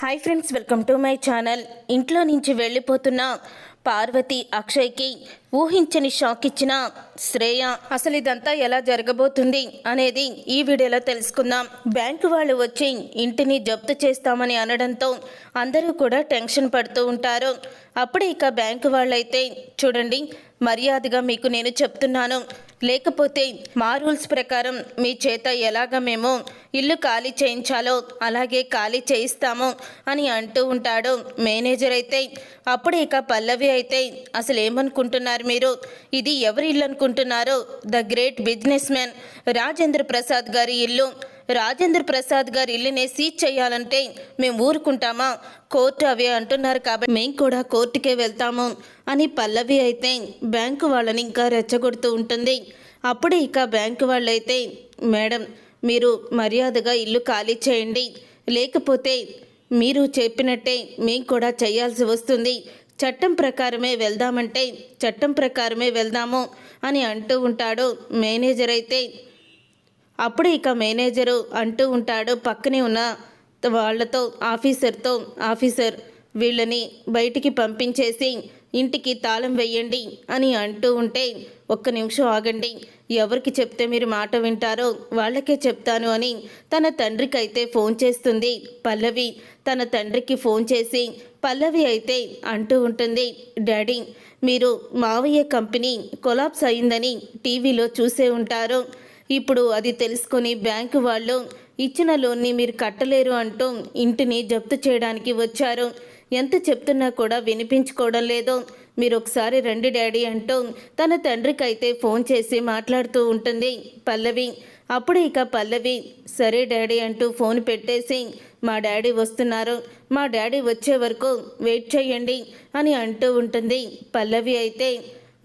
Hi friends, welcome to my channel. ఇంట్లో నుంచి వెళ్ళిపోతున్న పార్వతి అక్షయ్కి ఊహించని షాక్ ఇచ్చిన శ్రేయ. అసలు ఇదంతా ఎలా జరగబోతుంది అనేది ఈ వీడియోలో తెలుసుకుందాం. బ్యాంకు వాళ్ళు వచ్చి ఇంటిని జప్తు చేస్తామని అనడంతో అందరూ కూడా టెన్షన్ పడుతూ ఉంటారు. అప్పుడే ఇక బ్యాంకు వాళ్ళైతే చూడండి, మర్యాదగా మీకు నేను చెప్తున్నాను, లేకపోతే మా రూల్స్ ప్రకారం మీ చేత ఎలాగ మేము ఇల్లు ఖాళీ చేయించాలో అలాగే ఖాళీ చేయిస్తాము అని అంటూ ఉంటాడు మేనేజర్. అయితే అప్పుడు ఇక పల్లవి అయితే అసలు ఏమనుకుంటున్నారు మీరు, ఇది ఎవరి ఇల్లు అనుకుంటున్నారు? The great business man Rajendra Prasad గారి ఇల్లు. రాజేంద్ర ప్రసాద్ గారి ఇల్లునే సీజ్ చేయాలంటే మేము ఊరుకుంటామా? కోర్టు అవి అంటున్నారు కాబట్టి మేము కూడా కోర్టుకే వెళ్తాము అని పల్లవి అయితే బ్యాంకు వాళ్ళని ఇంకా రెచ్చగొడుతూ ఉంటుంది. అప్పుడే ఇక బ్యాంకు వాళ్ళైతే, మేడం మీరు మర్యాదగా ఇల్లు ఖాళీ చేయండి, లేకపోతే మీరు చెప్పినట్టే మేము కూడా చేయాల్సి వస్తుంది. చట్టం ప్రకారమే వెళ్దామంటే చట్టం ప్రకారమే వెళ్దాము అని అంటూ ఉంటాడు మేనేజర్. అయితే అప్పుడు ఇక మేనేజరు అంటూ ఉంటాడు పక్కనే ఉన్న వాళ్ళతో, ఆఫీసర్ వీళ్ళని బయటికి పంపించేసి ఇంటికి తాళం వేయండి అని అంటూ ఉంటే, ఒక్క నిమిషం ఆగండి, ఎవరికి చెప్తే మీరు మాట వింటారో వాళ్ళకే చెప్తాను అని తన తండ్రికి అయితే ఫోన్ చేస్తుంది పల్లవి. తన తండ్రికి ఫోన్ చేసి పల్లవి అయితే అంటూ ఉంటుంది, డాడీ మీరు మావయ్య కంపెనీ కొలాప్స్ అయిందని టీవీలో చూసే ఉంటారు. ఇప్పుడు అది తెలుసుకొని బ్యాంకు వాళ్ళు ఇచ్చిన లోన్ని మీరు కట్టలేరు అంటూ ఇంటిని జప్తు చేయడానికి వచ్చారు. ఎంత చెప్తున్నా కూడా వినిపించుకోవడం లేదు. మీరు ఒకసారి రండి డాడీ అంటూ తన తండ్రికి అయితే ఫోన్ చేసి మాట్లాడుతూ ఉంటుంది పల్లవి. అప్పుడు ఇక పల్లవి సరే డాడీ అంటూ ఫోన్ పెట్టేసి, మా డాడీ వస్తున్నారు, మా డాడీ వచ్చే వరకు వెయిట్ చేయండి అని అంటూ ఉంటుంది పల్లవి. అయితే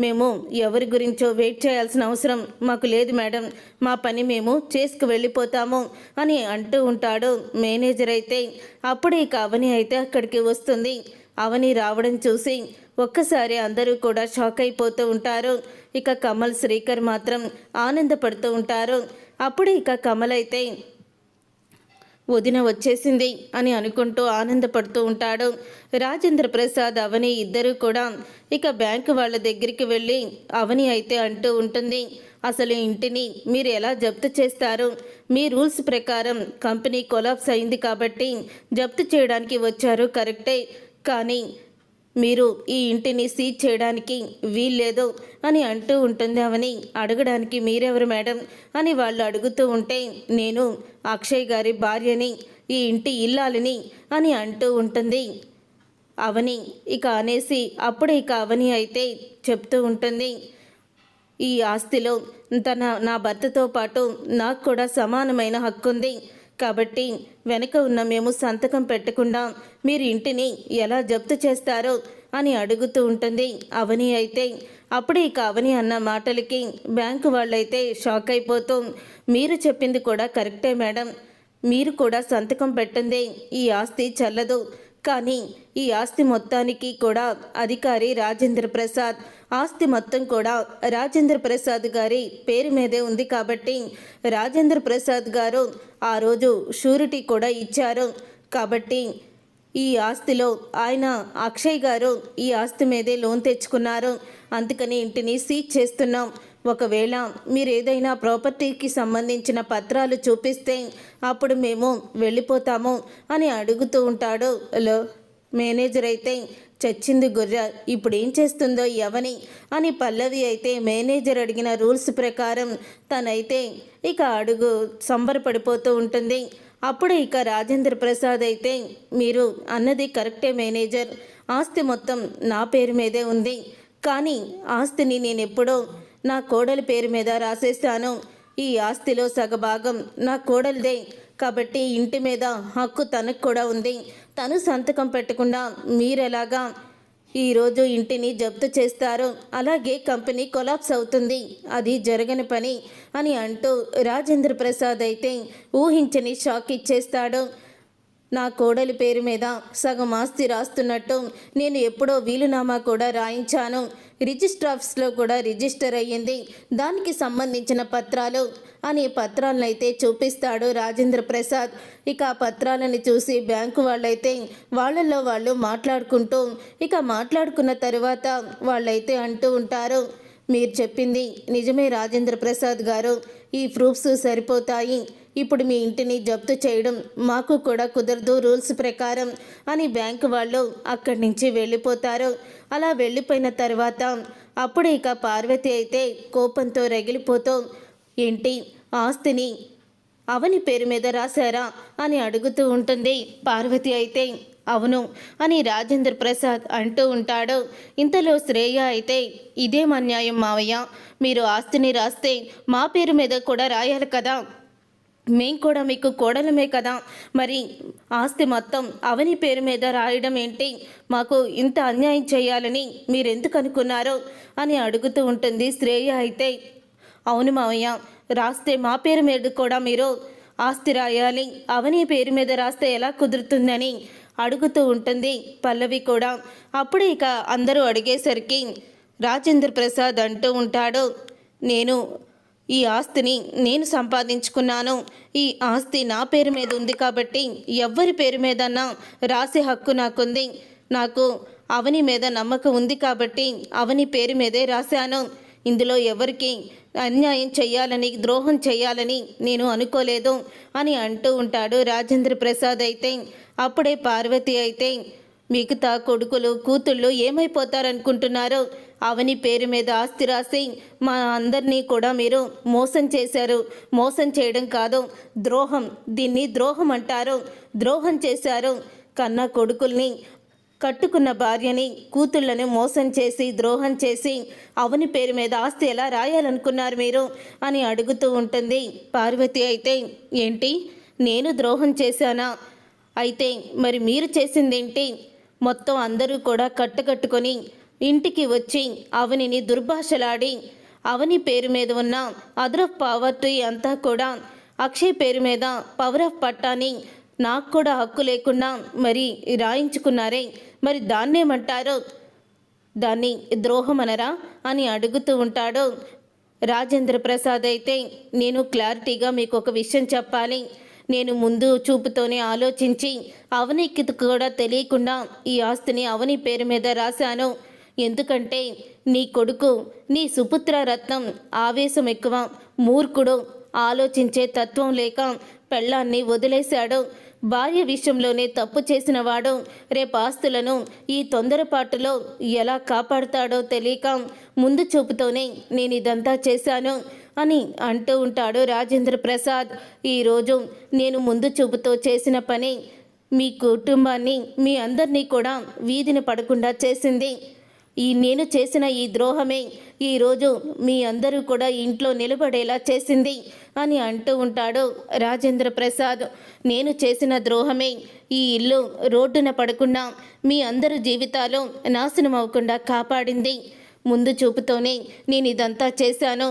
మేము ఎవరి గురించో వెయిట్ చేయాల్సిన అవసరం మాకు లేదు మేడం, మా పని మేము చేసుకు వెళ్ళిపోతాము అని అంటూ ఉంటాడు మేనేజర్. అయితే అప్పుడు ఇక అవని అయితే అక్కడికి వస్తుంది. అవని రావడం చూసి ఒక్కసారి అందరూ కూడా షాక్ అయిపోతూ ఉంటారు. ఇక కమల్, శ్రీకర్ మాత్రం ఆనందపడుతూ ఉంటారు. అప్పుడు ఇక కమల్ అయితే వదిన వచ్చేసింది అని అనుకుంటూ ఆనందపడుతూ ఉంటాడు. రాజేంద్ర ప్రసాద్, అవని ఇద్దరూ కూడా ఇక బ్యాంకు వాళ్ళ దగ్గరికి వెళ్ళి అవని అయితే అంటూ ఉంటుంది, అసలు ఇంటిని మీరు ఎలా జప్తు చేస్తారు? మీ రూల్స్ ప్రకారం కంపెనీ కొలాప్స్ అయింది కాబట్టి జప్తు చేయడానికి వచ్చారు కరెక్టే, కానీ మీరు ఈ ఇంటిని సీజ్ చేయడానికి వీల్లేదు అని అంటూ ఉంటుంది అవని. అడగడానికి మీరెవరు మేడం అని వాళ్ళు అడుగుతూ ఉంటే, నేను అక్షయ్ గారి భార్యని, ఈ ఇంటి ఇల్లాలిని అని అంటూ ఉంటుంది అవని. ఇక అనేసి అప్పుడు ఇక అవని అయితే చెప్తూ ఉంటుంది, ఈ ఆస్తిలో నా భర్తతో పాటు నాకు కూడా సమానమైన హక్కు ఉంది కాబట్టి వెనక ఉన్న మేము సంతకం పెట్టకుండా మీరు ఇంటిని ఎలా జప్తు చేస్తారో అని అడుగుతూ ఉంటుంది అవని. అయితే అప్పుడు ఇక అవని అన్న మాటలకి బ్యాంకు వాళ్ళైతే షాక్ అయిపోతూ, మీరు చెప్పింది కూడా కరెక్టే మేడం, మీరు కూడా సంతకం పెట్టందే ఈ ఆస్తి చెల్లదు, కానీ ఈ ఆస్తి మొత్తానికి కూడా అధికారి రాజేంద్ర ప్రసాద్, ఆస్తి మొత్తం కూడా రాజేంద్ర ప్రసాద్ గారి పేరు మీదే ఉంది కాబట్టి రాజేంద్ర ప్రసాద్ గారు ఆ రోజు షూరిటీ కూడా ఇచ్చారు కాబట్టి ఈ ఆస్తిలో ఆయన అక్షయ్ గారు ఈ ఆస్తి మీదే లోన్ తెచ్చుకున్నారు, అందుకని ఇంటిని సీజ్ చేస్తున్నాం. ఒకవేళ మీరు ఏదైనా ప్రాపర్టీకి సంబంధించిన పత్రాలు చూపిస్తే అప్పుడు మేము వెళ్ళిపోతాము అని అడుగుతూ ఉంటాడు మేనేజర్. అయితే చచ్చింది గుర్ర, ఇప్పుడు ఏం చేస్తుందో ఎవని అని పల్లవి అయితే మేనేజర్ అడిగిన రూల్స్ ప్రకారం తనైతే ఇక సంబరపడిపోతూ ఉంటుంది. అప్పుడు ఇక రాజేంద్ర ప్రసాద్ అయితే, మీరు అన్నది కరెక్టే మేనేజర్, ఆస్తి మొత్తం నా పేరు మీదే ఉంది, కానీ ఆస్తిని నేను ఎప్పుడో నా కోడలి పేరు మీద రాసేస్తాను. ఈ ఆస్తిలో సగభాగం నా కోడలిదే కాబట్టి ఇంటి మీద హక్కు తనకు కూడా ఉంది. తను సంతకం పెట్టకుండా మీరెలాగా ఈరోజు ఇంటిని జప్తు చేస్తారు? అలాగే కంపెనీ కొలాప్స్ అవుతుంది, అది జరగని పని అని అంటూ రాజేంద్ర ప్రసాద్ అయితే ఊహించని షాక్ ఇచ్చేస్తాడు. నా కోడలి పేరు మీద సగం ఆస్తి రాస్తున్నట్టు నేను ఎప్పుడో వీలునామా కూడా రాయించాను. రిజిస్టర్ ఆఫీస్లో కూడా రిజిస్టర్ అయ్యింది. దానికి సంబంధించిన పత్రాలు అని పత్రాలను అయితే చూపిస్తాడు రాజేంద్ర ప్రసాద్. ఇక ఆ పత్రాలను చూసి బ్యాంకు వాళ్ళైతే వాళ్ళల్లో వాళ్ళు మాట్లాడుకుంటూ మాట్లాడుకున్న తర్వాత వాళ్ళైతే అంటూ ఉంటారు, మీరు చెప్పింది నిజమే రాజేంద్ర ప్రసాద్ గారు, ఈ ప్రూఫ్స్ సరిపోతాయి. ఇప్పుడు మీ ఇంటిని జప్తు చేయడం మాకు కూడా కుదరదు రూల్స్ ప్రకారం అని బ్యాంకు వాళ్ళు అక్కడి నుంచి వెళ్ళిపోతారు. అలా వెళ్ళిపోయిన తర్వాత అప్పుడు పార్వతి అయితే కోపంతో రగిలిపోతూ, ఏంటి ఆస్తిని అవని పేరు మీద రాశారా అని అడుగుతూ ఉంటుంది. పార్వతి అయితే అవును అని రాజేంద్ర ప్రసాద్ అంటూ ఉంటాడు. ఇంతలో శ్రేయ అయితే ఇదేం అన్యాయం మావయ్య, మీరు ఆస్తిని రాస్తే మా పేరు మీద కూడా రాయాలి కదా, మేం కూడా మీకు కోడలమే కదా, మరి ఆస్తి మొత్తం అవని పేరు మీద రాయడం ఏంటి, మాకు ఇంత అన్యాయం చేయాలని మీరెందుకు అనుకున్నారో అని అడుగుతూ ఉంటుంది శ్రేయ అయితే. అవును మావయ్య, రాస్తే మా పేరు మీద కూడా మీరు ఆస్తి రాయాలి, అవని పేరు మీద రాస్తే ఎలా కుదురుతుందని అడుగుతూ ఉంటుంది పల్లవి కూడా. అప్పుడు అందరూ అడిగేసరికి రాజేంద్ర ప్రసాద్ అంటూ ఉంటాడు, ఈ ఆస్తిని నేను సంపాదించుకున్నాను, ఈ ఆస్తి నా పేరు మీద ఉంది కాబట్టి ఎవ్వరి పేరు మీదన్నా రాసే హక్కు నాకుంది, నాకు అవని మీద నమ్మకం ఉంది కాబట్టి అవని పేరు మీదే రాశాను, ఇందులో ఎవరికి అన్యాయం చేయాలని ద్రోహం చేయాలని నేను అనుకోలేదు అని అంటూ ఉంటాడు రాజేంద్ర ప్రసాద్ అయితే. అప్పుడే పార్వతి అయితే మిగతా కొడుకులు కూతుళ్ళు ఏమైపోతారనుకుంటున్నారో, అవని పేరు మీద ఆస్తి రాసి మా అందరినీ కూడా మీరు మోసం చేశారు, మోసం చేయడం కాదు ద్రోహం, దీన్ని ద్రోహం అంటారు, ద్రోహం చేశారు, కన్నా కొడుకుల్ని కట్టుకున్న భార్యని కూతుళ్ళని మోసం చేసి ద్రోహం చేసి అవని పేరు మీద ఆస్తి ఎలా రాయాలనుకున్నారు మీరు అని అడుగుతూ ఉంటుంది పార్వతి అయితే. ఏంటి నేను ద్రోహం చేశానా, అయితే మరి మీరు చేసిందేంటి, మొత్తం అందరూ కూడా కట్టుకొని ఇంటికి వచ్చి అవనిని దుర్భాషలాడి అవని పేరు మీద ఉన్న అదర్ ఆఫ్ పావర్టీ అంతా కూడా అక్షయ్ పేరు మీద పవర్ ఆఫ్ పట్టాని నాకు కూడా హక్కు లేకుండా మరి రాయించుకున్నారే, మరి దాన్నేమంటారో, దాన్ని ద్రోహం అనరా అని అడుగుతూ ఉంటాడు రాజేంద్ర ప్రసాద్ అయితే. నేను క్లారిటీగా మీకు ఒక విషయం చెప్పాలి, నేను ముందు చూపుతోనే ఆలోచించి అవనికి కూడా తెలియకుండా ఈ ఆస్తిని అవని పేరు మీద రాశాను, ఎందుకంటే నీ కొడుకు నీ సుపుత్ర రత్నం ఆవేశం ఎక్కువ, మూర్ఖుడు, ఆలోచించే తత్వం లేక పెళ్ళాన్ని వదిలేశాడు, భార్య విషయంలోనే తప్పు చేసిన వాడు రేపు ఆస్తులను ఈ తొందరపాటులో ఎలా కాపాడుతాడో తెలియక ముందు చూపుతోనే నేను ఇదంతా చేశాను అని అంటూ ఉంటాడు రాజేంద్ర ప్రసాద్. ఈరోజు నేను ముందు చూపుతో చేసిన పని మీ కుటుంబాన్ని మీ అందరినీ కూడా వీధిని పడకుండా చేసింది, నేను చేసిన ఈ ద్రోహమే ఈరోజు మీ అందరూ కూడా ఇంట్లో నిలబడేలా చేసింది అని అంటూ ఉంటాడు రాజేంద్ర ప్రసాద్. నేను చేసిన ద్రోహమే ఈ ఇల్లు రోడ్డున పడకుండా మీ అందరి జీవితాలు నాశనం అవ్వకుండా కాపాడింది, ముందు చూపుతోనే నేను ఇదంతా చేశాను,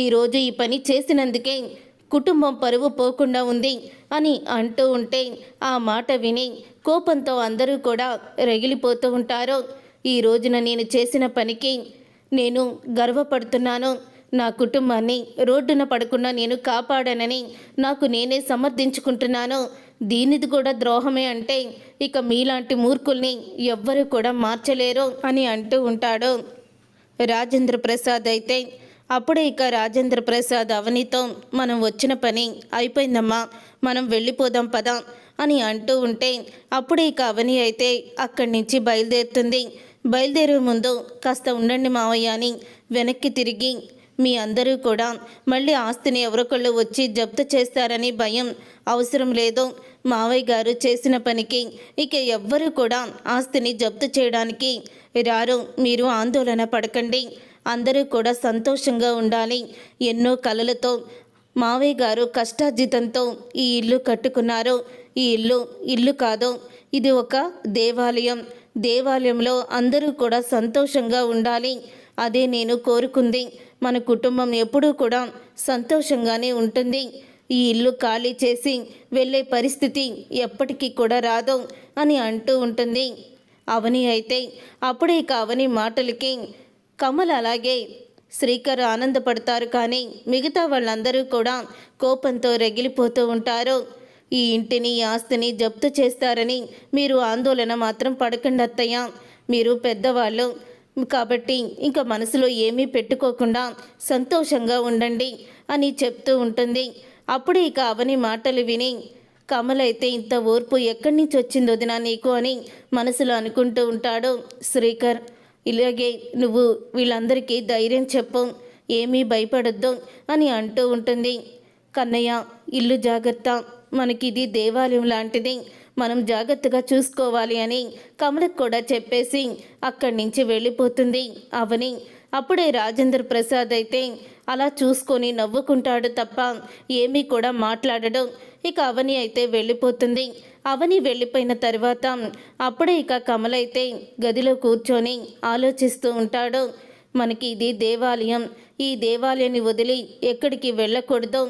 ఈరోజు ఈ పని చేసినందుకే కుటుంబం పరువు పోకుండా ఉంది అని అంటూ ఉంటే ఆ మాట విని కోపంతో అందరూ కూడా రగిలిపోతూ ఉంటారు. ఈ రోజున నేను చేసిన పనికి నేను గర్వపడుతున్నాను, నా కుటుంబాన్ని రోడ్డున పడకుండా నేను కాపాడానని నాకు నేనే సమర్థించుకుంటున్నాను, దీనిది కూడా ద్రోహమే అంటే ఇక మీలాంటి మూర్ఖుల్ని ఎవ్వరూ కూడా మార్చలేరు అని అంటూ ఉంటాడు రాజేంద్ర ప్రసాద్ అయితే. అప్పుడే రాజేంద్ర ప్రసాద్ అవనితో మనం వచ్చిన పని అయిపోయిందమ్మా, మనం వెళ్ళిపోదాం పదా అని అంటూ ఉంటే అప్పుడే అవని అయితే అక్కడి నుంచి బయలుదేరుతుంది. బయలుదేరే ముందు కాస్త ఉండండి మావయ్య అని వెనక్కి తిరిగి, మీ అందరూ కూడా మళ్ళీ ఆస్తిని ఎవరొకళ్ళు వచ్చి జప్తు చేస్తారని భయం అవసరం లేదు, మావయ్య గారు చేసిన పనికి ఇక ఎవ్వరూ కూడా ఆస్తిని జప్తు చేయడానికి రారు, మీరు ఆందోళన పడకండి, అందరూ కూడా సంతోషంగా ఉండాలి, ఎన్నో కలలతో మావయ్య గారు కష్టార్జితంతో ఈ ఇల్లు కట్టుకున్నారు, ఈ ఇల్లు కాదు, ఇది ఒక దేవాలయం, దేవాలయంలో అందరూ కూడా సంతోషంగా ఉండాలి, అదే నేను కోరుకుంది, మన కుటుంబం ఎప్పుడూ కూడా సంతోషంగానే ఉంటుంది, ఈ ఇల్లు ఖాళీ చేసి వెళ్ళే పరిస్థితి ఎప్పటికీ కూడా రాదు అని అంటూ ఉంటుంది. అవని అయితే అప్పుడే ఇక అవని మాటలకి కమల్ అలాగే శ్రీకర్ ఆనందపడతారు. కానీ మిగతా వాళ్ళందరూ కూడా కోపంతో రగిలిపోతూ ఉంటారు. ఈ ఇంటిని ఈ ఆస్తిని జప్తు చేస్తారని మీరు ఆందోళన మాత్రం పడకండి అత్తయ్య, మీరు పెద్దవాళ్ళు కాబట్టి ఇంకా మనసులో ఏమీ పెట్టుకోకుండా సంతోషంగా ఉండండి అని చెప్తూ ఉంటుంది. అప్పుడు ఇక అవని మాటలు విని కమల్ అయితే ఇంత ఓర్పు ఎక్కడి నుంచి వచ్చిందో వదినా నీకు అని మనసులో అనుకుంటూ ఉంటాడు. శ్రీకర్ ఇలాగే నువ్వు వీళ్ళందరికీ ధైర్యం చెప్పు, ఏమీ భయపడొద్దు అని అంటూ ఉంటుంది. కన్నయ్య ఇల్లు జాగ్రత్త, మనకిది దేవాలయం లాంటిది, మనం జాగ్రత్తగా చూసుకోవాలి అని కమలకు కూడా చెప్పేసి అక్కడి నుంచి వెళ్ళిపోతుంది అవని. అప్పుడే రాజేంద్ర ప్రసాద్ అయితే అలా చూసుకొని నవ్వుకుంటాడు తప్ప ఏమీ కూడా మాట్లాడడు. ఇక అవని అయితే వెళ్ళిపోతుంది. అవని వెళ్ళిపోయిన తర్వాత అప్పుడే ఇక కమల్ అయితే గదిలో కూర్చొని ఆలోచిస్తూ ఉంటాడు. మనకి ఇది దేవాలయం, ఈ దేవాలయాన్ని వదిలి ఎక్కడికి వెళ్ళకూడదు,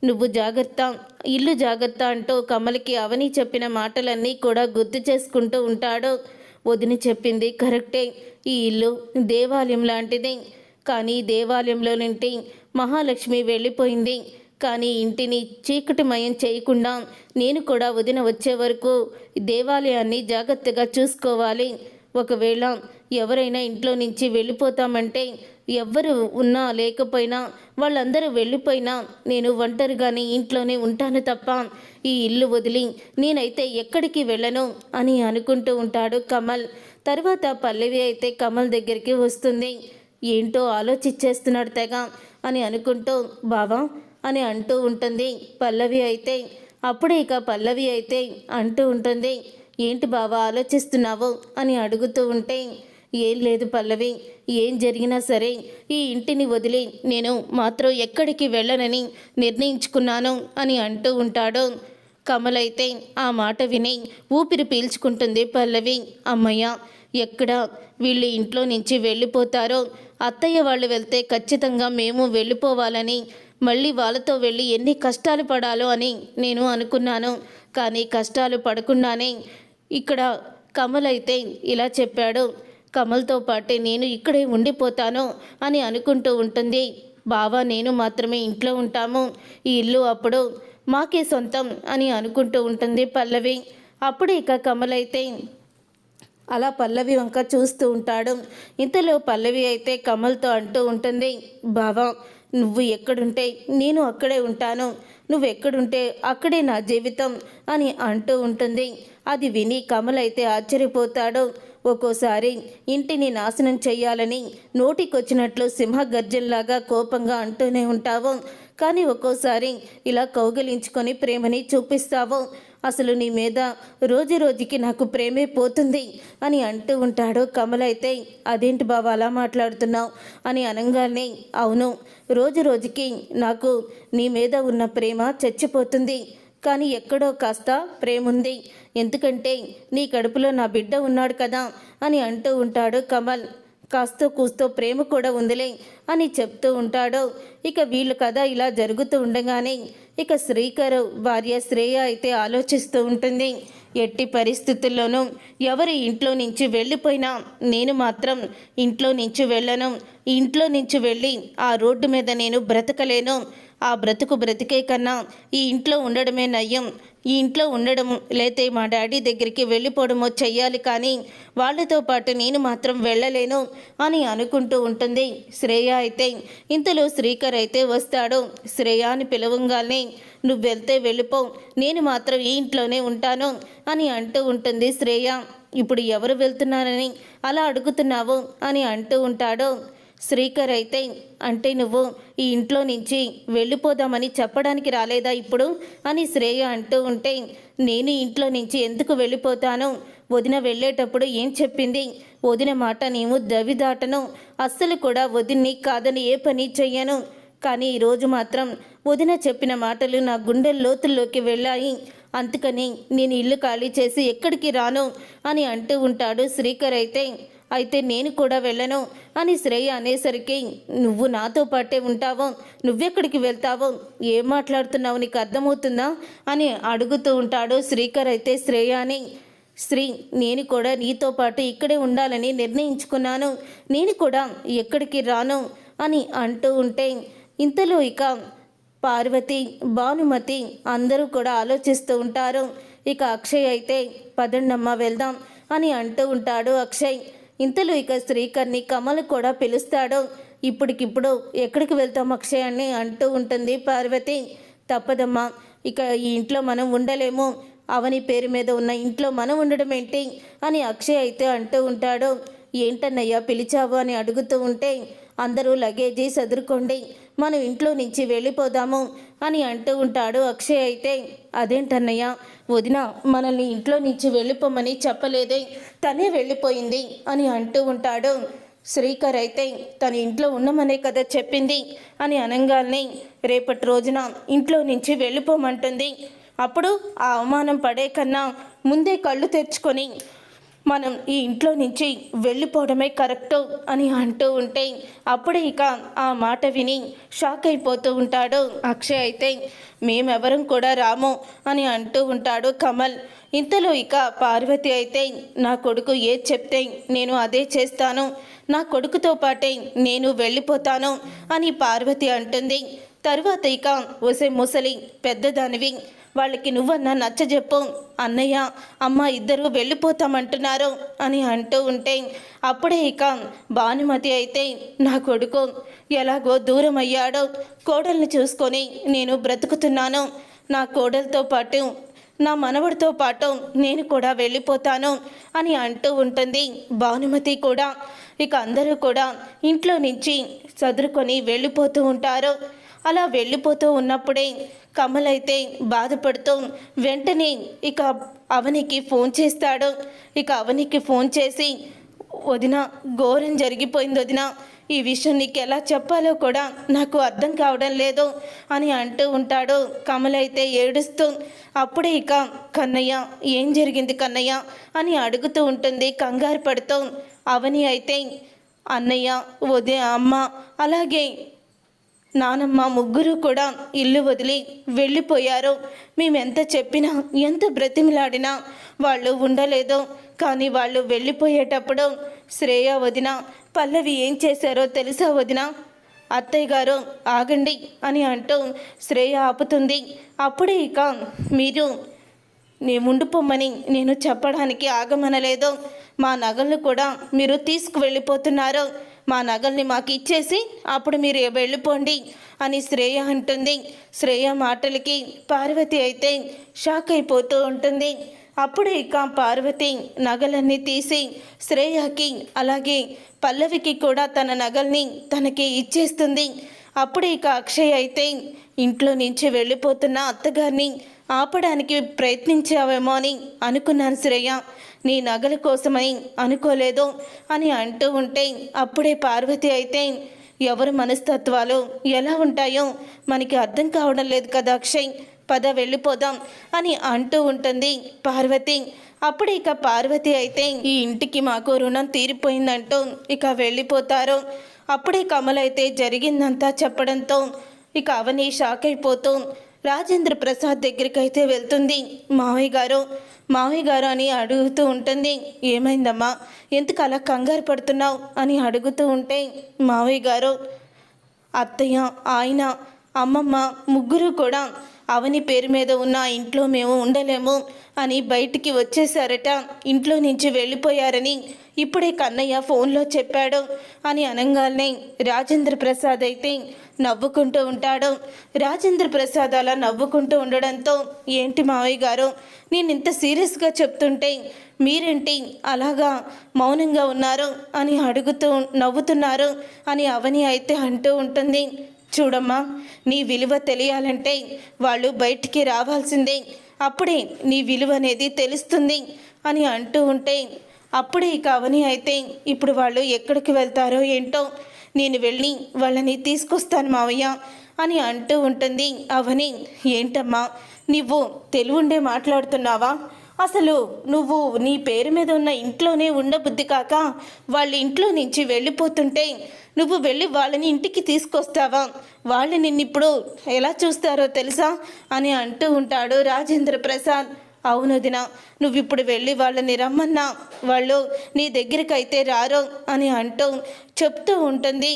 నువ్వు జాగ్రత్త, ఇల్లు జాగ్రత్త అంటూ కమల్కి అవని చెప్పిన మాటలన్నీ కూడా గుర్తు చేసుకుంటూ ఉంటాడు. వదిన చెప్పింది కరెక్టే, ఈ ఇల్లు దేవాలయం లాంటిది, కానీ దేవాలయంలో నుండి మహాలక్ష్మి వెళ్ళిపోయింది. కానీ ఇంటిని చీకటిమయం చేయకుండా నేను కూడా వదిన వచ్చే వరకు దేవాలయాన్ని జాగ్రత్తగా చూసుకోవాలి. ఒకవేళ ఎవరైనా ఇంట్లో నుంచి వెళ్ళిపోతామంటే ఎవ్వరు ఉన్నా లేకపోయినా వాళ్ళందరూ వెళ్ళిపోయినా నేను ఒంటరిగానే ఇంట్లోనే ఉంటాను తప్ప ఈ ఇల్లు వదిలి నేనైతే ఎక్కడికి వెళ్ళను అని అనుకుంటూ ఉంటాడు కమల్. తర్వాత పల్లవి అయితే కమల్ దగ్గరికి వస్తుంది. ఏంటో ఆలోచించేస్తున్నాడు తెగ అని అనుకుంటూ బావా అని అంటూ ఉంటుంది పల్లవి అయితే. అప్పుడే ఇక పల్లవి అయితే అంటూ ఉంటుంది, ఏంటి బావా ఆలోచిస్తున్నావు అని అడుగుతూ ఉంటే, ఏం లేదు పల్లవి, ఏం జరిగినా సరే ఈ ఇంటిని వదిలి నేను మాత్రం ఎక్కడికి వెళ్ళనని నిర్ణయించుకున్నాను అని అంటూ ఉంటాడు. కమల్ అయితే ఆ మాట విని ఊపిరి పీల్చుకుంటుంది పల్లవి. అమ్మయ్య, ఎక్కడ వీళ్ళు ఇంట్లో నుంచి వెళ్ళిపోతారో, అత్తయ్య వాళ్ళు వెళ్తే ఖచ్చితంగా మేము వెళ్ళిపోవాలని మళ్ళీ వాళ్ళతో వెళ్ళి ఎన్ని కష్టాలు పడాలో అని నేను అనుకున్నాను. కానీ కష్టాలు పడకుండానే ఇక్కడ కమల్ అయితే ఇలా చెప్పాడు. కమల్తో పాటే నేను ఇక్కడే ఉండిపోతాను అని అనుకుంటూ ఉంటుంది. బావా నేను మాత్రమే ఇంట్లో ఉంటాము, ఈ ఇల్లు అప్పుడు మాకే సొంతం అని అనుకుంటూ ఉంటుంది పల్లవి. అప్పుడు ఇక కమల్ అయితే అలా పల్లవి వంక చూస్తూ ఉంటాడు. ఇంతలో పల్లవి అయితే కమల్తో అంటూ ఉంటుంది, బావా నువ్వు ఎక్కడుంటే నేను అక్కడే ఉంటాను, నువ్వు ఎక్కడుంటే అక్కడే నా జీవితం అని అంటూ ఉంటుంది. అది విని కమల్ అయితే ఆశ్చర్యపోతాడు. ఒక్కోసారి ఇంటిని నాశనం చెయ్యాలని నోటికొచ్చినట్లు సింహగర్జన్లాగా కోపంగా అంటూనే ఉంటావు, కానీ ఒక్కోసారి ఇలా కౌగిలించుకొని ప్రేమని చూపిస్తావు. అసలు నీ మీద రోజు రోజుకి నాకు ప్రేమే పోతుంది అని అంటూ ఉంటాడు కమల్ అయితే. అదేంటి బావ అలా మాట్లాడుతున్నావు అని అనగానే, అవును రోజు రోజుకి నాకు నీ మీద ఉన్న ప్రేమ చచ్చిపోతుంది, కానీ ఎక్కడో కాస్త ప్రేమ ఉంది, ఎందుకంటే నీ కడుపులో నా బిడ్డ ఉన్నాడు కదా అని అంటూ ఉంటాడు కమల్. కాస్తో కూస్తో ప్రేమ కూడా ఉందిలే అని చెప్తూ ఉంటాడు. ఇక వీళ్ళు కదా ఇలా జరుగుతూ ఉండగానే ఇక శ్రీకర్ భార్య శ్రేయ అయితే ఆలోచిస్తూ ఉంటుంది. ఎట్టి పరిస్థితుల్లోనూ ఎవరి ఇంట్లో నుంచి వెళ్ళిపోయినా నేను మాత్రం ఇంట్లో నుంచి వెళ్ళను, ఇంట్లో నుంచి వెళ్ళి ఆ రోడ్డు మీద నేను బ్రతకలేను, ఆ బ్రతికే కన్నా ఈ ఇంట్లో ఉండడమే నయ్యం, ఈ ఇంట్లో ఉండడం లేతే మా డాడీ దగ్గరికి వెళ్ళిపోవడమో చెయ్యాలి, కానీ వాళ్ళతో పాటు నేను మాత్రం వెళ్ళలేను అని అనుకుంటూ ఉంటుంది శ్రేయ అయితే. ఇంతలో శ్రీకర్ అయితే వస్తాడు. శ్రేయ అని పిలవంగానే, నువ్వు వెళ్తే వెళ్ళిపో, నేను మాత్రం ఈ ఇంట్లోనే ఉంటాను అని అంటూ ఉంటుంది శ్రేయ. ఇప్పుడు ఎవరు వెళ్తున్నారని అలా అడుగుతున్నావు అని అంటూ ఉంటాడు శ్రీకర్ అయితే. అంటే నువ్వు ఈ ఇంట్లో నుంచి వెళ్ళిపోదామని చెప్పడానికి రాలేదా ఇప్పుడు అని శ్రేయ అంటూ ఉంటే, నేను ఇంట్లో నుంచి ఎందుకు వెళ్ళిపోతాను, వదిన వెళ్ళేటప్పుడు ఏం చెప్పింది, వదిన మాట నేను దవిదాటను, అస్సలు కూడా వదిన్ని కాదని ఏ పని చెయ్యను, కానీ ఈరోజు మాత్రం వదిన చెప్పిన మాటలు నా గుండె లోతుల్లోకి వెళ్ళాయి, అందుకని నేను ఇల్లు ఖాళీ చేసి ఎక్కడికి రాను అని అంటూ ఉంటాడు శ్రీకర్ అయితే. అయితే నేను కూడా వెళ్ళను అని శ్రేయ అనేసరికి నువ్వు నాతో పాటే ఉంటావు, నువ్వెక్కడికి వెళ్తావు, ఏం మాట్లాడుతున్నావు, నీకు అర్థమవుతుందా అని అడుగుతూ ఉంటాడు శ్రీకర్. అయితే శ్రేయాని, శ్రీ నేను కూడా నీతో పాటు ఇక్కడే ఉండాలని నిర్ణయించుకున్నాను, నేను కూడా ఎక్కడికి రాను అని అంటూ ఉంటే ఇంతలో ఇక పార్వతి, భానుమతి అందరూ కూడా ఆలోచిస్తూ ఉంటారు. ఇక అక్షయ్ అయితే పదండమ్మ వెళ్దాం అని అంటూ ఉంటాడు అక్షయ్. ఇంతలో ఇక శ్రీకర్ని కమల్ కూడా పిలుస్తాడు. ఇప్పటికిప్పుడు ఎక్కడికి వెళ్తాం అక్షయ్ అని అంటూ ఉంటుంది పార్వతి. తప్పదమ్మా, ఇక ఈ ఇంట్లో మనం ఉండలేము, అవని పేరు మీద ఉన్న ఇంట్లో మనం ఉండడం ఏంటి అని అక్షయ్ అయితే అంటూ ఉంటాడు. ఏంటన్నయ్యా పిలిచావు అని అడుగుతూ ఉంటే అందరూ లగేజీ సదురుకోండి, మనం ఇంట్లో నుంచి వెళ్ళిపోదాము అని అంటూ ఉంటాడు అక్షయ్. అయితే అదేంటన్నయ్య, వదిన మనల్ని ఇంట్లో నుంచి వెళ్ళిపోమని చెప్పలేదే, తనే వెళ్ళిపోయింది అని అంటూ ఉంటాడు శ్రీకర్. అయితే తన ఇంట్లో ఉండమనే కదా చెప్పింది అని అనగానే రేపటి రోజున ఇంట్లో నుంచి వెళ్ళిపోమంటుంది. అప్పుడు ఆ అవమానం పడే కన్నా ముందే కళ్ళు తెరుచుకొని మనం ఈ ఇంట్లో నుంచి వెళ్ళిపోవడమే కరెక్టు అని అంటూ ఉంటే అప్పుడే ఇక ఆ మాట విని షాక్ అయిపోతూ ఉంటాడు అక్షయ్. అయితే మేమెవరం కూడా రాము అని అంటూ ఉంటాడు కమల్. ఇంతలో ఇక పార్వతి అయితే నా కొడుకు ఏది చెప్తే నేను అదే చేస్తాను, నా కొడుకుతో పాటే నేను వెళ్ళిపోతాను అని పార్వతి అంటుంది. తరువాత ఇక ఒసే ముసలి పెద్దదానివి, వాళ్ళకి నువ్వన్నా నచ్చజెప్పు, అన్నయ్య అమ్మ ఇద్దరు వెళ్ళిపోతామంటున్నారు అని అంటూ ఉంటే అప్పుడే ఇక భానుమతి అయితే నా కొడుకు ఎలాగో దూరం అయ్యాడో, కోడల్ని చూసుకొని నేను బ్రతుకుతున్నాను, నా కోడలతో పాటు నా మనవడితో పాటు నేను కూడా వెళ్ళిపోతాను అని అంటూ ఉంటుంది భానుమతి కూడా. ఇక అందరూ కూడా ఇంట్లో నుంచి చదురుకొని వెళ్ళిపోతూ ఉంటారు. అలా వెళ్ళిపోతూ ఉన్నప్పుడే కమల్ అయితే బాధపడుతూ వెంటనే ఇక అవనికి ఫోన్ చేస్తాడు. ఇక అవనికి ఫోన్ చేసి వదిన ఘోరం జరిగిపోయింది వదిన, ఈ విషయం నీకు ఎలా చెప్పాలో కూడా నాకు అర్థం కావడం లేదు అని అంటూ ఉంటాడు కమల్ అయితే ఏడుస్తూ. అప్పుడే ఇక కన్నయ్య ఏం జరిగింది కన్నయ్య అని అడుగుతూ ఉంటుంది కంగారు పడుతూ. అవని అయితే అన్నయ్య, అమ్మ అలాగే నానమ్మ ముగ్గురు కూడా ఇల్లు వదిలి వెళ్ళిపోయారు, మేమెంత చెప్పినా ఎంత బ్రతిమిలాడినా వాళ్ళు ఉండలేదు. కానీ వాళ్ళు వెళ్ళిపోయేటప్పుడు శ్రేయ వదిన, పల్లవి ఏం చేశారో తెలుసా వదిన? అత్తయ్య గారు ఆగండి అని అంటూ శ్రేయ ఆపుతుంది. అప్పుడే ఇక మీరు ఉండిపోమ్మని నేను చెప్పడానికి ఆగమనలేదు, మా నగలను కూడా మీరు తీసుకువెళ్ళిపోతున్నారు, మా నగల్ని మాకు ఇచ్చేసి అప్పుడు మీరు వెళ్ళిపోండి అని శ్రేయ అంటుంది. శ్రేయ మాటలకి పార్వతి అయితే షాక్ అయిపోతూ ఉంటుంది. అప్పుడు ఇక పార్వతి నగలన్నీ తీసి శ్రేయకి అలాగే పల్లవికి కూడా తన నగల్ని తనకి ఇచ్చేస్తుంది. అప్పుడు ఇక అక్షయ్ అయితే ఇంట్లో నుంచి వెళ్ళిపోతున్న అత్తగారిని ఆపడానికి ప్రయత్నించావేమో అని అనుకున్నాను శ్రేయ, నీ నగల కోసమని అనుకోలేదు అని అంటూ ఉంటే అప్పుడే పార్వతి అయితే ఎవరి మనస్తత్వాలు ఎలా ఉంటాయో మనకి అర్థం కావడం లేదు కదా అక్షయ్, పద వెళ్ళిపోదాం అని అంటూ ఉంటుంది పార్వతి. అప్పుడు ఇక పార్వతి అయితే ఈ ఇంటికి మాకు రుణం తీరిపోయిందంటూ ఇక వెళ్ళిపోతారు. అప్పుడే కమల్ అయితే జరిగిందంతా చెప్పడంతో ఇక అవని షాక్ అయిపోతూ రాజేంద్ర ప్రసాద్ దగ్గరికి అయితే వెళ్తుంది. మావయ్య గారు అని అడుగుతూ ఉంటుంది. ఏమైందమ్మా, ఎందుకు అలా కంగారు పడుతున్నావు అని అడుగుతూ ఉంటే మావయ్య గారు, అత్తయ్య, ఆయన, అమ్మమ్మ ముగ్గురు కూడా అవని పేరు మీద ఉన్న ఇంట్లో మేము ఉండలేము అని బయటికి వచ్చేసారట, ఇంట్లో నుంచి వెళ్ళిపోయారని ఇప్పుడే కన్నయ్య ఫోన్లో చెప్పాడు అని అనగానే రాజేంద్ర ప్రసాద్ అయితే నవ్వుకుంటూ ఉంటాడు. రాజేంద్ర ప్రసాద్ అలా నవ్వుకుంటూ ఉండడంతో ఏంటి మావయ్య గారు, నేను ఇంత సీరియస్గా చెప్తుంటే మీరేంటి అలాగా మౌనంగా ఉన్నారు అని అడుగుతూ నవ్వుతున్నారు అని అవని అయితే అంటూ ఉంటుంది. చూడమ్మా, నీ విలువ తెలియాలంటే వాళ్ళు బయటికి రావాల్సిందే, అప్పుడే నీ విలువ అనేది తెలుస్తుంది అని అంటూ ఉంటే అప్పుడే ఇక అవని అయితే ఇప్పుడు వాళ్ళు ఎక్కడికి వెళ్తారో ఏంటో, నేను వెళ్ళి వాళ్ళని తీసుకొస్తాను మావయ్య అని అంటూ ఉంటుంది అవని. ఏంటమ్మా నువ్వు తెలివుండే మాట్లాడుతున్నావా అసలు నువ్వు నీ పేరు మీద ఉన్న ఇంట్లోనే ఉండబుద్ధి కాక వాళ్ళ ఇంట్లో నుంచి వెళ్ళిపోతుంటే నువ్వు వెళ్ళి వాళ్ళని ఇంటికి తీసుకొస్తావా? వాళ్ళు నిన్నిప్పుడు ఎలా చూస్తారో తెలుసా అని అంటూ ఉంటాడు రాజేంద్ర ప్రసాద్. అవును వదిన, నువ్విప్పుడు వెళ్ళి వాళ్ళని రమ్మన్నా వాళ్ళు నీ దగ్గరికైతే రారో అని అంటూ చెప్తూ ఉంటుంది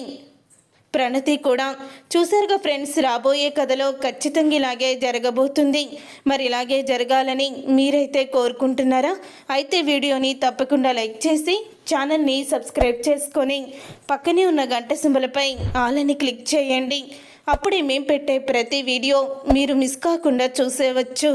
ప్రణతి కూడా. చూసారుగా ఫ్రెండ్స్, రాబోయే కథలో ఖచ్చితంగా ఇలాగే జరగబోతుంది. మరి ఇలాగే జరగాలని మీరైతే కోరుకుంటున్నారా? అయితే వీడియోని తప్పకుండా లైక్ చేసి ఛానల్ని సబ్స్క్రైబ్ చేసుకొని పక్కనే ఉన్న గంట సింబలపై ఆల్ అని క్లిక్ చేయండి. అప్పుడే మేము పెట్టే ప్రతి వీడియో మీరు మిస్ కాకుండా చూసేవచ్చు.